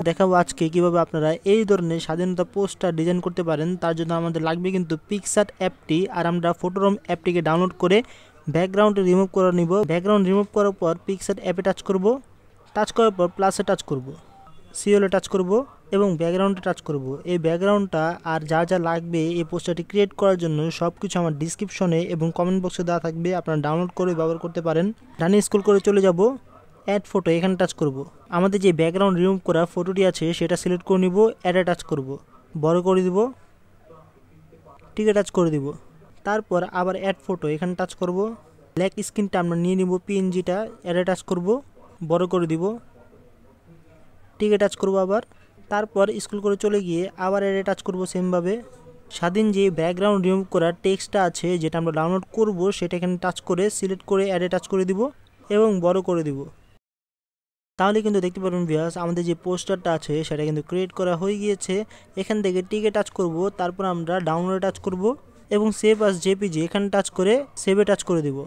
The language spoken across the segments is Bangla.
দেখাবো আজকে কিভাবে আপনারা এই ধরনের স্বাধীনতা পোস্টার ডিজাইন করতে পারেন। তার জন্য আমাদের লাগবে কিন্তু পিক্সার্ট অ্যাপটি, আর আমরা ফটোরম অ্যাপটিকে ডাউনলোড করে ব্যাকগ্রাউন্ড রিমুভ করে নিব। ব্যাকগ্রাউন্ড রিমুভ করার পর পিক্সার্ট অ্যাপে টাচ করব, টাচ করার পর প্লাসে টাচ করব, সিওলে টাচ করব এবং ব্যাকগ্রাউন্ডে টাচ করব। এই ব্যাকগ্রাউন্ডটা আর যা যা লাগবে এই পোস্টারটি ক্রিয়েট করার জন্য সব কিছু আমার ডিসক্রিপশনে এবং কমেন্ট বক্সে দেওয়া থাকবে, আপনারা ডাউনলোড করে ব্যবহার করতে পারেন। ডানে স্ক্রল করে চলে যাব, অ্যাড ফটো, এখানে টাচ করব। আমাদের যে ব্যাকগ্রাউন্ড রিমুভ করা ফটোটি আছে সেটা সিলেক্ট করে নিব, অ্যাডে টাচ করব, বড় করে দিব, টিকে টাচ করে দিব। তারপর আবার অ্যাড ফটো, এখানে টাচ করব। ব্ল্যাক স্ক্রিনটা আমরা নিয়ে নিব, পিএনজিটা, অ্যাডে টাচ করব, বড় করে দিব, টিকে টাচ করব আবার। তারপর স্ক্রল করে চলে গিয়ে আবার অ্যাডে টাচ করব সেমভাবে। স্বাধীন যে ব্যাকগ্রাউন্ড রিমুভ করা টেক্সটটা আছে যেটা আমরা ডাউনলোড করব সেটা এখানে টাচ করে সিলেক্ট করে অ্যাডে টাচ করে দিব এবং বড় করে দিব। তাহলে কিন্তু দেখতে পারবেন ভিউয়ার্স, আমাদের যে পোস্টারটা আছে সেটা কিন্তু ক্রিয়েট করা হয়ে গিয়েছে। এখান থেকে টিকে টাচ করব, তারপর আমরা ডাউনলোডে টাচ করব এবং সেভ আস জেপিজি এখানে টাচ করে সেভে টাচ করে দিব।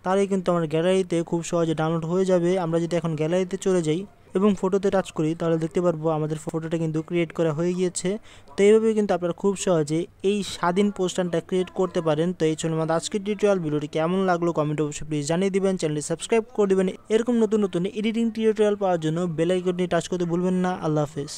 তাহলে কিন্তু আমার গ্যালারিতে খুব সহজে ডাউনলোড হয়ে যাবে। আমরা যদি এখন গ্যালারিতে চলে যাই এবং ফটোতে টাচ করি তাহলে দেখতে পারবো আমাদের ফটোটা কিন্তু ক্রিয়েট করা হয়ে গিয়েছে। তো এইভাবে কিন্তু আপনারা খুব সহজে এই স্বাধীন পোস্টারটা ক্রিয়েট করতে পারেন। তো এই ছিল আমাদের আজকের টিউটোরিয়াল। ভিডিওটি কেমন লাগলো কমেন্ট অবশ্যই প্লিজ জানিয়ে দিবেন, চ্যানেলটি সাবস্ক্রাইব করে দিবেন। এরকম নতুন নতুন এডিটিং টিউটোরিয়াল পাওয়ার জন্য বেল আইকনটি টাচ করতে ভুলবেন না। আল্লাহ হাফেজ।